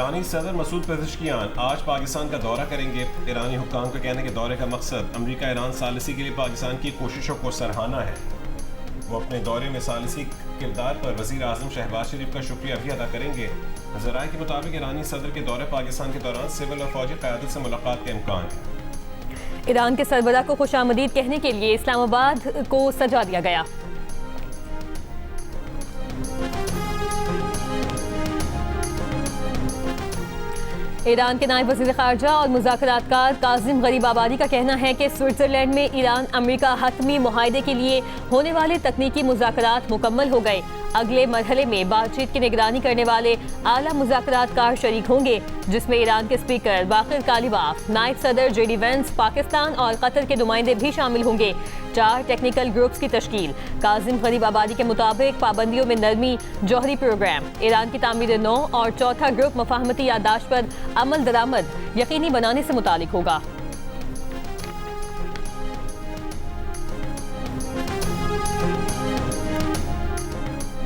ईरानी सदर मसूद पेज़ेश्कियान आज पाकिस्तान का दौरा करेंगे। ईरानी हुक्काम का कहना है कि दौरे का मकसद अमरीका ईरान सालिसी के लिए पाकिस्तान की कोशिशों को सराहना है। वो अपने दौरे में सालिसी किरदार पर वज़ीर आज़म शहबाज शरीफ का शुक्रिया भी अदा करेंगे। ज़राए के मुताबिक ईरानी सदर के दौरे पाकिस्तान के दौरान सिविल और फौजी क़यादत से मुलाकात का इम्कान है। ईरान के सरबराह को खुशामदीद कहने के लिए इस्लामाबाद को सजा दिया गया। ईरान के नायब वज़ीर ख़ारजा और मुज़ाकरातकार काज़िम गरीबाबादी का कहना है कि स्विट्ज़रलैंड में ईरान अमरीका हतमी मुआहदे के लिए होने वाले तकनीकी मुज़ाकरात मुकम्मल हो गए। अगले मरहले में बातचीत की निगरानी करने वाले आला मुज़ाकरातकार शरीक होंगे, जिसमें ईरान के स्पीकर बाक़िर कालिबाफ, नायब सदर जेडी वेंस, पाकिस्तान और कतर के नुमाइंदे भी शामिल होंगे। 4 टेक्निकल ग्रुप्स की तश्कील। काज़िम गरीबाबादी के मुताबिक पाबंदियों में नरमी, जौहरी प्रोग्राम, ईरान की तामीर नौ और चौथा ग्रुप मफाहमती यादाश्त पर अमल दरामद यकीनी बनाने से मुतालिक होगा।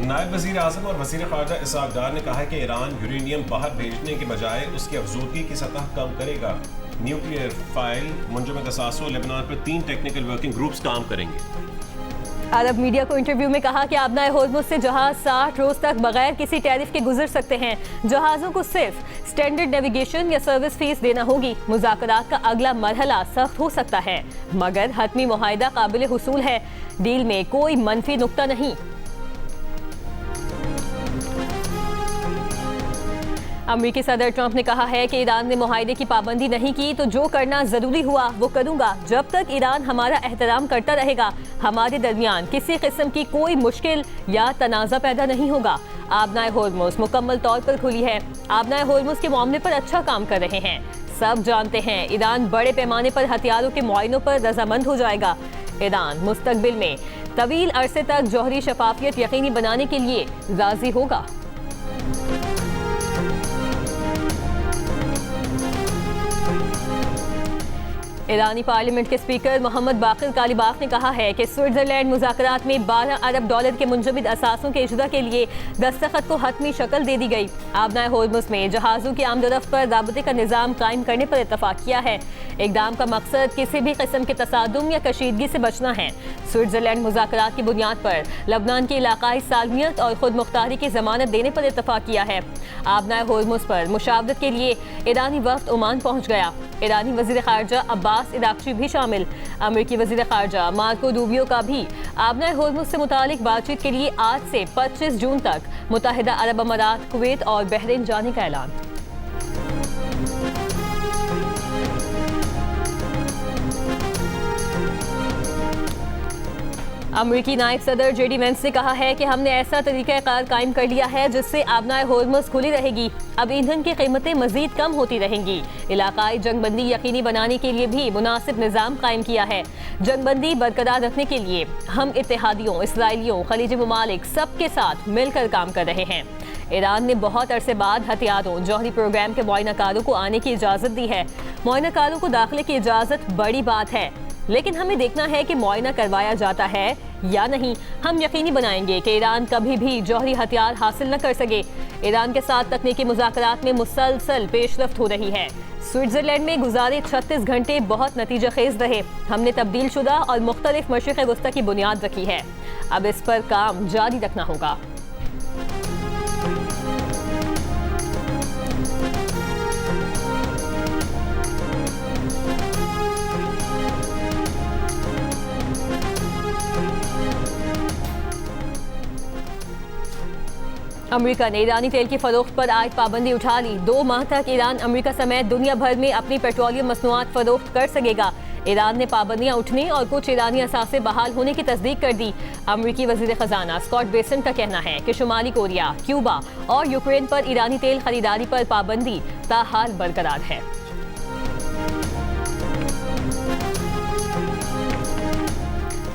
नायब वज़ीर आज़म और वज़ीर ख़ारजा इसहाक़ डार ने कहा है कि ईरान यूरेनियम बाहर भेजने के बजाय उसकी अफजूदगी की सतह कम करेगा। न्यूक्लियर फाइल मुंजमद असासों लेबनान पर 3 टेक्निकल वर्किंग ग्रुप्स काम करेंगे। अरब मीडिया को इंटरव्यू में कहा कि आबनाए होर्मुज़ से जहाज 60 रोज तक बगैर किसी टैरिफ के गुजर सकते हैं। जहाज़ों को सिर्फ स्टैंडर्ड नेविगेशन या सर्विस फीस देना होगी। मुज़ाकरात का अगला मरहला सख्त हो सकता है, मगर हतमी मुआहिदा काबिल हुसूल है। डील में कोई मनफी नुक्ता नहीं। अमेरिकी सदर ट्रंप ने कहा है कि ईरान ने मुआहिदे की पाबंदी नहीं की तो जो करना जरूरी हुआ वो करूंगा। जब तक ईरान हमारा एहतराम करता रहेगा, हमारे दरमियान किसी किस्म की कोई मुश्किल या तनाज़ा पैदा नहीं होगा। आबनाए होर्मुज़ मुकम्मल तौर पर खुली है। आबनाए होर्मुज़ के मामले पर अच्छा काम कर रहे हैं। सब जानते हैं ईरान बड़े पैमाने पर हथियारों के मुआयनों पर रजामंद हो जाएगा। ईरान मुस्तकबिल में तवील अरसे तक जौहरी शफाफियत यकीनी बनाने के लिए राजी होगा। ईरानी पार्लियामेंट के स्पीकर मोहम्मद बाक़िर कालिबाफ ने कहा है कि स्विट्ज़रलैंड मुज़ाकरात में $12 अरब के मुंजमद असासों के इजरा के लिए दस्तखत को हतमी शक्ल दे दी गई। आबनाए होर्मुज़ में जहाज़ों की आमदरफ्त पर राबते का निज़ाम कायम करने पर इत्तफाक किया है। इक़दाम का मकसद किसी भी किस्म के तसादुम या कशीदगी से बचना है। स्विट्ज़रलैंड मुज़ाकरात की बुनियाद पर लबनान की इलाकाई सालमियत और खुद मुख्तारी की ज़मानत देने पर इत्तफाक किया है। आबनाए होर्मुज़ पर मुशावरत के लिए ईरानी वफ़द ओमान पहुँच गया। ईरानी वज़ीर ख़ारजा अब्बास इराक़ची भी शामिल। अमेरिकी वज़ीर ख़ारजा मार्को रूबियो का भी आबनाए होर्मुज़ से मुतालिक बातचीत के लिए आज से 25 जून तक मुत्तहिदा अरब अमारात, कुवैत और बहरीन जाने का ऐलान। अमेरिकी नायब सदर जेडी वेंस ने कहा है कि हमने ऐसा तरीक़ाकार कायम कर लिया है जिससे आबनाए होर्मुज़ खुली रहेगी। अब ईंधन की कीमतें मज़ीद कम होती रहेंगी। इलाकाई जंगबंदी यकीनी बनाने के लिए भी मुनासिब निज़ाम कायम किया है। जंगबंदी बरकरार रखने के लिए हम इत्तेहादियों, इसराइलियों, खलीजी ममालिक सबके साथ मिलकर काम कर रहे हैं। ईरान ने बहुत अरसे बाद हथियारों, जौहरी प्रोग्राम के मुआयनाकारों को आने की इजाज़त दी है। मुआयनाकारों को दाखिले की इजाज़त बड़ी बात है, लेकिन हमें देखना है कि मुआयना करवाया जाता है या नहीं। हम यकीनी बनाएंगे कि ईरान कभी भी जौहरी हथियार हासिल न कर सके। ईरान के साथ तकनीकी मुज़ाकरात में मुसलसल पेशरफ्त हो रही है। स्विट्ज़रलैंड में गुज़ारे 36 घंटे बहुत नतीजा खेज रहे। हमने तब्दील शुदा और मुख्तलिफ मशरिक़ वस्ता की बुनियाद रखी है। अब इस पर काम जारी रखना होगा। अमेरिका ने ईरानी तेल की फरोख्त पर आयद पाबंदी उठा ली। 2 माह तक ईरान अमेरिका समेत दुनिया भर में अपनी पेट्रोलियम मसनूआत फरोख्त कर सकेगा। ईरान ने पाबंदियां उठने और कुछ ईरानी असासे बहाल होने की तस्दीक कर दी। अमेरिकी वज़ीर ख़जाना स्कॉट बेसेंट का कहना है कि शुमाली कोरिया, क्यूबा और यूक्रेन पर ईरानी तेल खरीदारी पर पाबंदी ताहाल बरकरार है।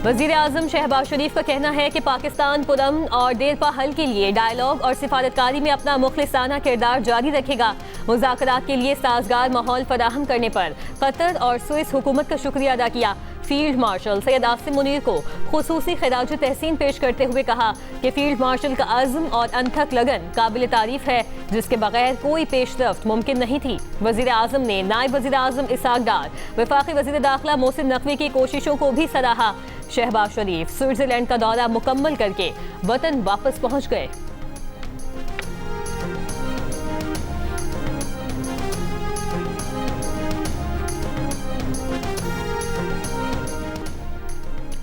वज़ीर आज़म शहबाज शरीफ का कहना है कि पाकिस्तान पुरअमन और देरपा हल के लिए डायलॉग और सिफारतकारी में अपना मुखलिसाना किरदार जारी रखेगा। मुज़ाकरात के लिए साजगार माहौल फराहम करने पर कतर और स्विस हुकूमत का शुक्रिया अदा किया। फील्ड मार्शल सैयद आसिम मुनीर को खुसूसी खिराज तहसीन पेश करते हुए कहा कि फील्ड मार्शल का अज़्म और अनथक लगन काबिल तारीफ है, जिसके बगैर कोई पेशरफ्त मुमकिन नहीं थी। वज़ीर आज़म ने नायब वज़ीर आज़म इसहाक डार, वफाकी वज़ीर दाखिला मोहसिन नकवी की कोशिशों को भी सराहा। शहबाज शरीफ स्विट्जरलैंड का दौरा मुकम्मल करके वतन वापस पहुंच गए।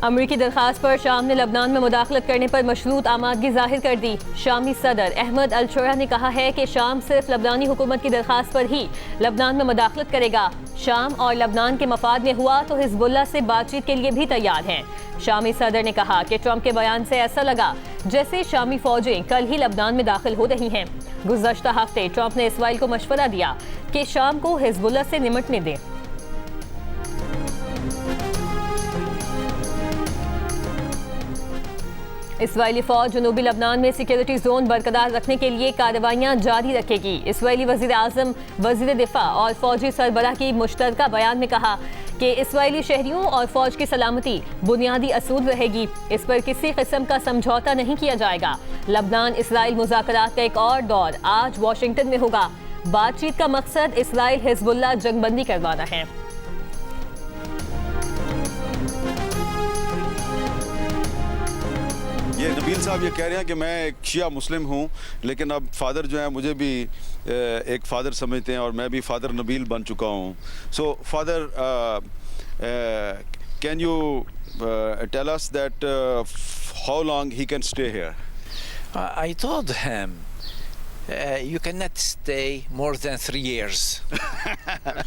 अमरीकी दरखास्त पर शाम ने लबनान में मुदाखलत करने पर मशरूत आमादगी जाहिर कर दी। शामी सदर अहमद अल-शुरा ने कहा है कि शाम सिर्फ लबनानी हुकूमत की दरखास्त पर ही लबनान में मुदाखलत करेगा। शाम और लबनान के मफाद में हुआ तो हिजबुल्लाह से बातचीत के लिए भी तैयार हैं। शामी सदर ने कहा कि ट्रंप के बयान से ऐसा लगा जैसे शामी फौजें कल ही लबनान में दाखिल हो रही हैं। गुज़श्ता हफ्ते ट्रंप ने इसराइल को मशवरा दिया कि शाम को हिजबुल्लाह से निमटने दें। इसराइली फौज जनूबी लबनान में सिक्योरिटी जोन बरकरार रखने के लिए कार्रवाइयां जारी रखेगी। इसराइली वज़ीर आज़म, वज़ीर दिफा और फौजी सरबराह की मुश्तरका बयान में कहा कि इसराइली शहरियों और फौज की सलामती बुनियादी असूल रहेगी। इस पर किसी किस्म का समझौता नहीं किया जाएगा। लबनान इसराइल मुज़ाकरात का एक और दौर आज वाशिंगटन में होगा। बातचीत का मकसद इसराइल हिजबुल्लाह जंगबंदी करवाना है। ये नबील साहब ये कह रहे हैं कि मैं एक शिया मुस्लिम हूँ, लेकिन अब फादर जो है मुझे भी एक फ़ादर समझते हैं और मैं भी फादर नबील बन चुका हूँ। So father, can you tell us that how long he can stay here? I told him you cannot stay more than 3 years.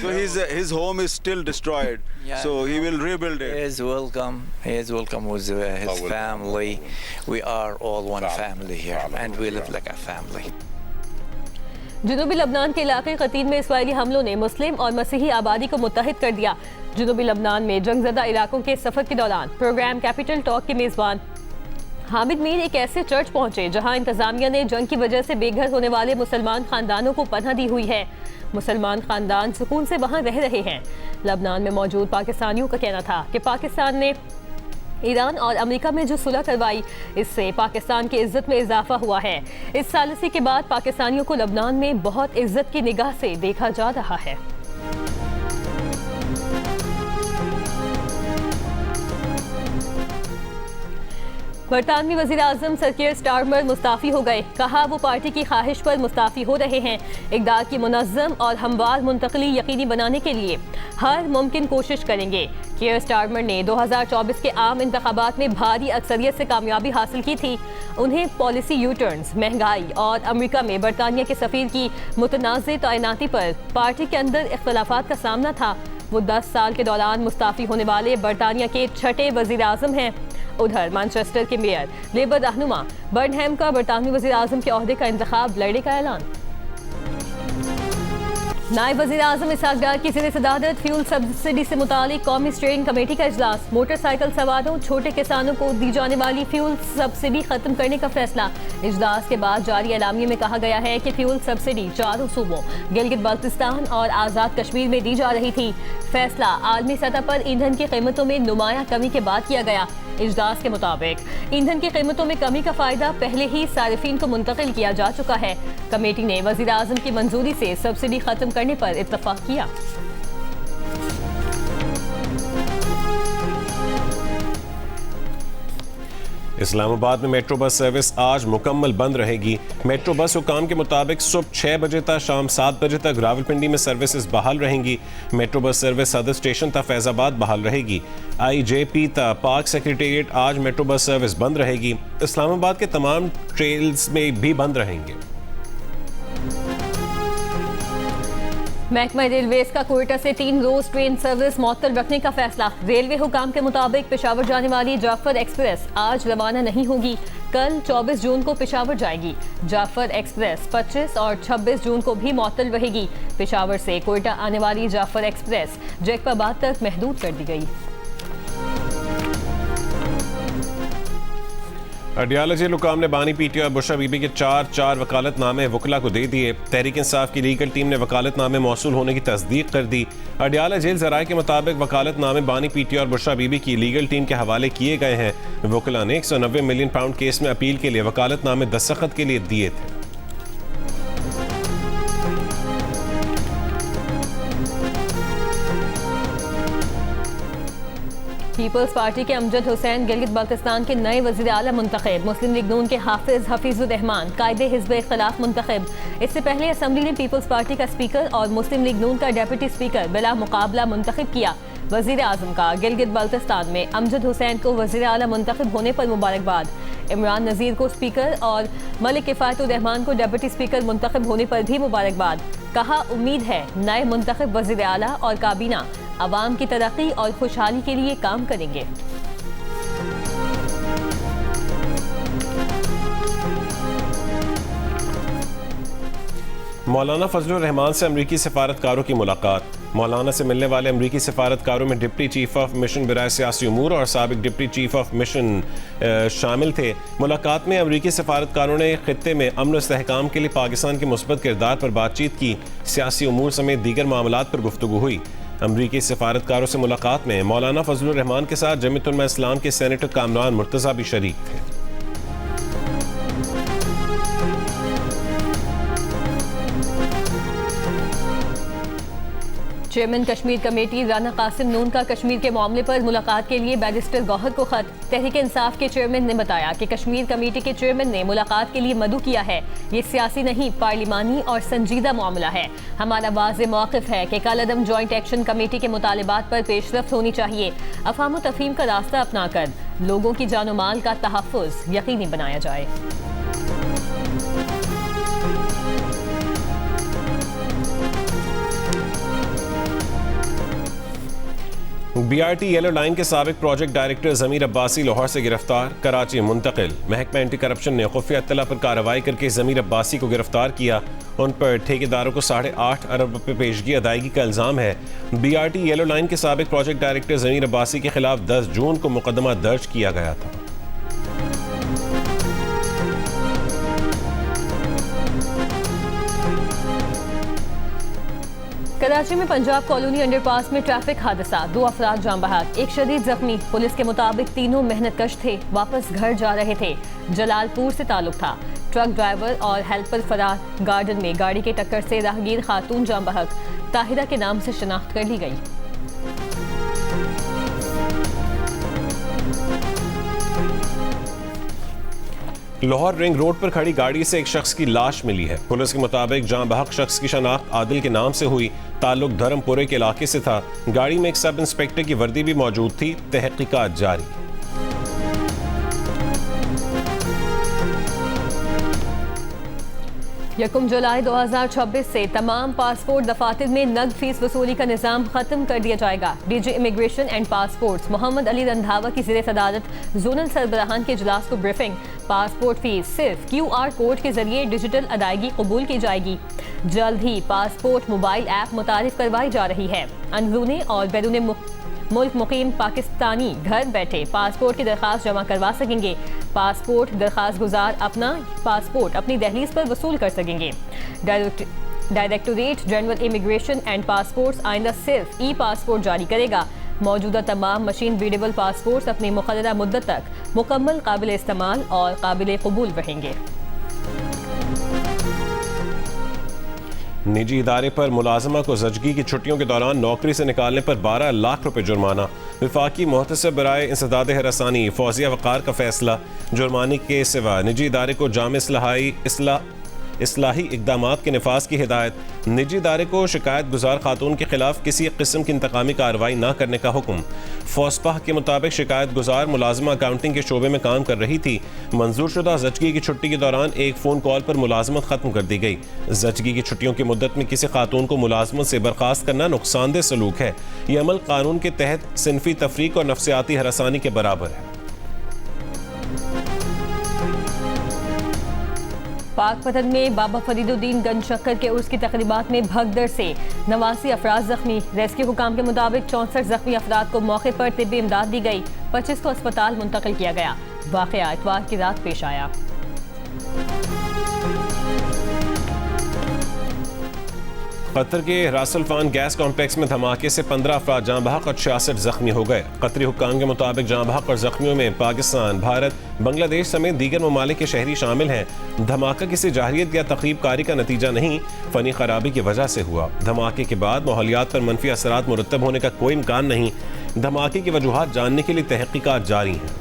So his home is still destroyed. Yeah. So he will rebuild He it. is welcome. He is welcome with his family. We are all one family here, and we live like a family. जनूबी लबनान के इलाके क़तील में Israeli हमलों ने मुस्लिम और मसीही आबादी को मुत्तहिद कर दिया। जनूबी लबनान में जंगज़दा इलाकों के सफ़र के दौरान प्रोग्राम कैपिटल टॉक के मेज़बान हामिद मीर एक ऐसे चर्च पहुंचे जहां इंतज़ामिया ने जंग की वजह से बेघर होने वाले मुसलमान ख़ानदानों को पनाह दी हुई है। मुसलमान ख़ानदान सुकून से वहां रह रहे हैं। लबनान में मौजूद पाकिस्तानियों का कहना था कि पाकिस्तान ने ईरान और अमेरिका में जो सुलह करवाई, इससे पाकिस्तान की इज्जत में इजाफा हुआ है। इस सालिसी के बाद पाकिस्तानियों को लबनान में बहुत इज्जत की निगाह से देखा जा रहा है। बरतानवी वज़ीर आज़म सर कीर स्टारमर मुस्ताफ़ी हो गए। कहा वो पार्टी की ख्वाहिश पर मुस्ताफ़ी हो रहे हैं। इक़दार की मुनज़्ज़म और हमवार मुंतक़ली यकीनी बनाने के लिए हर मुमकिन कोशिश करेंगे। कीर स्टारमर ने 2024 के आम इंतख़ाबात में भारी अक्सरियत से कामयाबी हासिल की थी। उन्हें पॉलिसी यू टर्न्स, महंगाई और अमेरिका में बरतानिया के सफ़ीर की मुतनाज़ तैनाती पर पार्टी के अंदर इख्तलाफात का सामना था। वो 10 साल के दौरान मुस्ताफ़ी होने वाले बरतानिया के छठे वज़ीर आज़म हैं। उधर मैनचेस्टर के मेयर लेबर रहनुमा बर्नहैम का बरतानवी वज़ीर आज़म के ओहदे का इंतखाब लड़ने का ऐलान। नायब वज़ीर आज़म इसहाक डार की ज़ेर सदारत फ्यूल सब्सिडी से मुतालिक कौमी स्टीयरिंग कमेटी का इजलास। मोटरसाइकिल सवारों, छोटे किसानों को दी जाने वाली फ्यूल सब्सिडी खत्म करने का फैसला। इजलास के बाद जारी एलामिये में कहा गया है कि फ्यूल सब्सिडी चारों सूबों गिलगित बल्तिस्तान और आज़ाद कश्मीर में दी जा रही थी। फैसला आलमी सतह पर ईंधन की कीमतों में नुमाया कमी के बाद किया गया। इजलास के मुताबिक ईंधन की कीमतों में कमी का फायदा पहले ही सारिफीन को मुंतकिल किया जा चुका है। कमेटी ने वज़ीर आज़म की मंजूरी से सब्सिडी खत्म करने पर इत्तफाक किया। इस्लामाबाद में मेट्रो बस सर्विस आज मुकम्मल बंद रहेगी। मेट्रो बस हुकाम के मुताबिक सुबह 6 बजे तक शाम 7 बजे तक रावलपिंडी में सर्विसेज बहाल रहेंगी। मेट्रो बस सर्विस सदर स्टेशन तक फैजाबाद बहाल रहेगी। IJP तक पार्क सेक्रेटेरिएट आज मेट्रो बस सर्विस बंद रहेगी। इस्लामाबाद के तमाम ट्रेल्स में भी बंद रहेंगे। महकमा रेलवेज का कोयटा से 3 रोज ट्रेन सर्विस मअतल रखने का फैसला। रेलवे हुकाम के मुताबिक पेशावर जाने वाली जाफर एक्सप्रेस आज रवाना नहीं होगी। कल 24 जून को पेशावर जाएगी। जाफर एक्सप्रेस 25 और 26 जून को भी मअतल रहेगी। पेशावर से कोयटा आने वाली जाफर एक्सप्रेस जैकबाबाद तक महदूद कर दी गई। अडियाला जेल हुकाम ने बानी पीटीआई और बुशरा बीबी के चार वकालतनामे वकला को दे दिए। तहरीक इंसाफ की लीगल टीम ने वकालतनामे मौसूल होने की तस्दीक कर दी। अडियाला जेल जराये के मुताबिक वकालतनामे बानी पीटीआई और बुशरा बीबी की लीगल टीम के हवाले किए गए हैं। वकला ने 190 मिलियन पाउंड केस में अपील के लिए वकालतनामे दस्तखत के लिए दिए थे। पीपल्स पार्टी के अमजद हुसैन गिलगित बल्तिस्तान के नए वज़ीर आला मुंतखब। मुस्लिम लीग नून के हफीजुर रहमान कायदे हिज़्ब इख्तिलाफ मुंतखब। इससे पहले असम्बली ने पीपल्स पार्टी का स्पीकर और मुस्लिम लीग नून का डेप्यूटी स्पीकर बिला मुकाबला मुंतखब किया। वज़ीर आज़म का गिलगित बल्तिस्तान में अमजद हुसैन को वज़ीर आला मुंतखब होने पर मुबारकबाद। इमरान नज़ीर को स्पीकर और मलिक किफ़ायतुर रहमान को डेप्यूटी स्पीकर मुंतखब होने पर भी मुबारकबाद। कहा, उम्मीद है नए मुंतखब वज़ीर आला और काबीना अवाम की तरक्की और खुशहाली के लिए काम करेंगे। मौलाना फजलुर रहमान से अमरीकी सफारतकारों की मुलाकात। मौलाना से मिलने वाले अमरीकी सफारतकारों में डिप्टी चीफ ऑफ मिशन बराए सियासी उमूर और साबिक डिप्टी चीफ ऑफ मिशन शामिल थे। मुलाकात में अमरीकी सफारतकारों ने खित्ते में अमन और इस्तेहकाम के लिए पाकिस्तान के मुस्बत किरदार पर बातचीत की। सियासी उमूर समेत दीगर मामलात पर गुफ्तगू हुई। अमरीकी सफारतकारों से मुलाकात में मौलाना फजलुर रहमान के साथ जमीयत उलमा इस्लाम के सेनेटर कामरान मुर्तज़ा भी शरीक थे। चेयरमैन कश्मीर कमेटी राना कासिम नून का कश्मीर के मामले पर मुलाकात के लिए बैरिस्टर गौहर को खत। तहरीक इंसाफ के चेयरमैन ने बताया कि कश्मीर कमेटी के चेयरमैन ने मुलाकात के लिए मदऊ किया है। ये सियासी नहीं, पार्लिमानी और संजीदा मामला है। हमारा वाज़े मौक़िफ़ है कि कालादम जॉइंट एक्शन कमेटी के मुतालिबात पर पेशरफ्त होनी चाहिए। अफ़ाम व तफ़हीम का रास्ता अपनाकर लोगों की जान व माल का तहफ़्फ़ुज़ यकीनी बनाया जाए। BRT येलो लाइन के साबिक प्रोजेक्ट डायरेक्टर ज़मीर अब्बासी लाहौर से गिरफ्तार, कराची मुंतकिल। महकमा एंटी करप्शन ने खुफिया इत्तला पर कार्रवाई करके ज़मीर अब्बासी को गिरफ्तार किया। उन पर ठेकेदारों को 8.5 अरब रुपये पेशगी अदायगी का इल्ज़ाम है। BRT येलो लाइन के साबिक प्रोजेक्ट डायरेक्टर ज़मीर अब्बासी के खिलाफ 10 जून को मुकदमा दर्ज किया गया था। कराची में पंजाब कॉलोनी अंडरपास में ट्रैफिक हादसा, 2 अफराद जान बहक, एक शदीद जख्मी। पुलिस के मुताबिक तीनों मेहनतकश थे, वापस घर जा रहे थे। जलालपुर से ताल्लुक था। ट्रक ड्राइवर और हेल्पर फरार। गार्डन में गाड़ी के टक्कर से राहगीर खातून जान बहक, ताहिरा के नाम से शनाख्त कर ली गई। लाहौर रिंग रोड पर खड़ी गाड़ी से एक शख्स की लाश मिली है। पुलिस के मुताबिक जान बहक शख्स की शनाख्त आदिल के नाम से हुई। ताल्लुक धर्मपुरे के इलाके से था। गाड़ी में एक सब इंस्पेक्टर की वर्दी भी मौजूद थी। तहकीकात जारी। यकम जुलाई 2026 से तमाम पासपोर्ट दफातर में नकद फीस वसूली का निज़ाम खत्म कर दिया जाएगा। DG immigration and passports Mohammad Ali Randhawa की ज़ेर सदारत जोनल सरबराहान के इजलास को ब्रीफिंग। पासपोर्ट फीस सिर्फ QR कोड के जरिए डिजिटल अदायगी कबूल की जाएगी। जल्द ही पासपोर्ट मोबाइल ऐप मुतारिफ करवाई जा रही है। अंदरूनी और बैरून मुल्क मुकीम पाकिस्तानी घर बैठे पासपोर्ट की दरख्वास्त जमा करवा सकेंगे। पासपोर्ट दरख्वास्त गुजार अपना पासपोर्ट अपनी दहलीज पर वसूल कर सकेंगे। Directorate general immigration and passports आइंदा सिर्फ ई-पासपोर्ट जारी करेगा। मौजूदा तमाम मशीन रीडेबल पासपोर्ट्स अपनी मुक़र्ररा मुद्दत तक मुकम्मल काबिल इस्तेमाल और काबिल कबूल रहेंगे। निजी इदारे पर मुलाजमा को ज़चगी की छुट्टियों के दौरान नौकरी से निकालने पर 12 लाख रुपए जुर्माना। विफाकी मोहतसब बराए इंसदाद हरासानी फौजिया वक़ार का फैसला। जुर्माने के सिवा निजी इदारे को जाम इस्लाही इक़दामात के निफाज की हिदायत। निजी इदारे को शिकायत गुजार खातून के खिलाफ किसी किस्म की इंतकामी कार्रवाई न करने का हुक्म। फौजपाह के मुताबिक शिकायत गुजार मुलाजमा अकाउंटिंग के शोबे में काम कर रही थी। मंजूर शुदा ज़चगी की छुट्टी के दौरान एक फ़ोन कॉल पर मुलाजमत ख़त्म कर दी गई। ज़चगी की छुट्टियों की मुद्दत में किसी खातून को मुलाजमत से बर्खास्त करना नुकसानदेह सलूक है। यह अमल कानून के तहत सिनफी तफरीक और नफ्सियाती हरासानी के बराबर है। पाकपतन में बाबा फरीदुद्दीन गंज शक्कर के उर्स की तकरीबात में भगदड़ से 89 अफराद जख्मी। रेस्क्यू हुकाम के मुताबिक 64 जख्मी अफराद को मौके पर तिब्बी इमदाद दी गई। 25 को अस्पताल मुंतकिल किया गया। वाक़या इतवार की रात पेश आया। कतर के रासल्फान गैस कॉम्प्लेक्स में धमाके से 15 अफराद जाँ बहक और 66 जख्मी हो गए। कतरी हुक्काम के मुताबिक जाँ बहक और जख्मियों में पाकिस्तान, भारत, बांग्लादेश समेत दीगर ममालिक के शहरी शामिल हैं। धमाका किसी जाहिरियत या तक़रीब कारी का नतीजा नहीं, फ़नी खराबी की वजह से हुआ। धमाके के बाद माहौलियात पर मनफी असरात मुरतब होने का कोई इम्कान नहीं। धमाके की वजूहात जानने के लिए तहक़ीक़ात जारी हैं।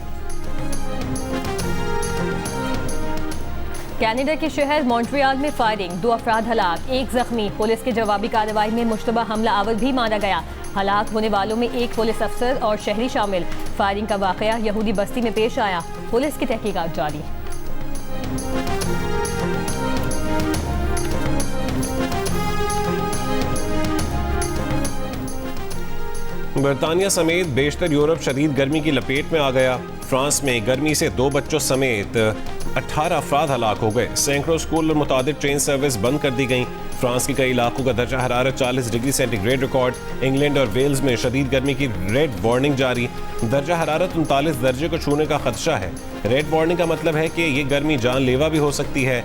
कनाडा के शहर मॉन्ट्रियल में फायरिंग, 2 अफराद हलाक, 1 जख्मी। पुलिस की जवाबी कार्रवाई में मुश्तबा हमला आवर भी माना गया। हलाक होने वालों में 1 पुलिस अफसर और शहरी शामिल। फायरिंग का वाक़या यहूदी बस्ती में पेश आया। पुलिस की तहकीकात जारी। बरतानिया समेत बेशतर यूरोप शदीद गर्मी की लपेट में आ गया। फ्रांस में गर्मी से 2 बच्चों समेत 18 अफराद हलाक हो गए। सैकड़ों स्कूल और मुतादिद ट्रेन सर्विस बंद कर दी गई। फ्रांस के कई इलाकों का दर्जा हरारत 40 डिग्री सेंटीग्रेड रिकॉर्ड। इंग्लैंड और वेल्स में शदीद गर्मी की रेड वार्निंग जारी। दर्जा हरारत 39 दर्जे को छूने का खदशा है। रेड वार्निंग का मतलब है कि ये गर्मी जानलेवा भी हो सकती है।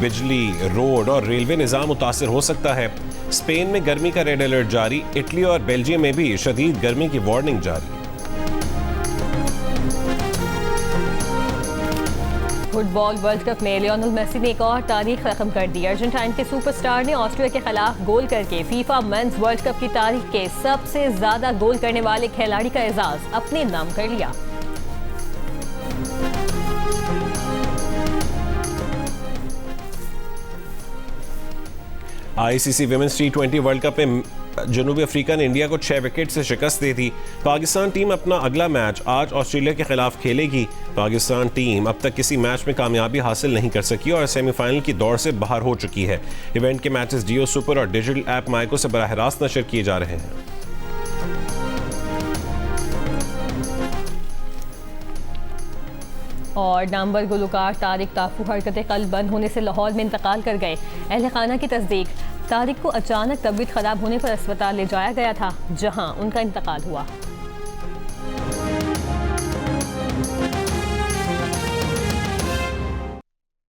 बिजली, रोड और रेलवे निज़ाम मुतासर हो सकता है। स्पेन में गर्मी का रेड अलर्ट जारी। इटली और बेल्जियम में भी शदीद गर्मी की वार्निंग जारी। फुटबॉल वर्ल्ड कप में लियोनेल मेसी ने एक और तारीख रकम कर दी। अर्जेंटाइन के सुपरस्टार ने ऑस्ट्रिया के खिलाफ गोल करके फीफा मेंस वर्ल्ड कप की तारीख के सबसे ज्यादा गोल करने वाले खिलाड़ी का एजाज अपने नाम कर लिया। ICC women's T20 world cup में जनूबी अफ्रीका ने इंडिया को 6 विकेट से शिकस्त दे दी। पाकिस्तान टीम अपना अगला मैच आज ऑस्ट्रेलिया के खिलाफ खेलेगी। पाकिस्तान टीम अब तक किसी मैच में कामयाबी हासिल नहीं कर सकी और सेमीफाइनल की दौड़ से बाहर हो चुकी है। इवेंट के मैचेस जियो सुपर और डिजिटल ऐप माइको से बराह रास्त नशर किए जा रहे हैं। और नामवर गुलकार तारिक ताफू हरकत कल्ब बंद होने से लाहौर में इंतकाल कर गए। अहल खाना की तस्दीक, तारिक को अचानक तबीयत खराब होने पर अस्पताल ले जाया गया था, जहां उनका इंतकाल हुआ।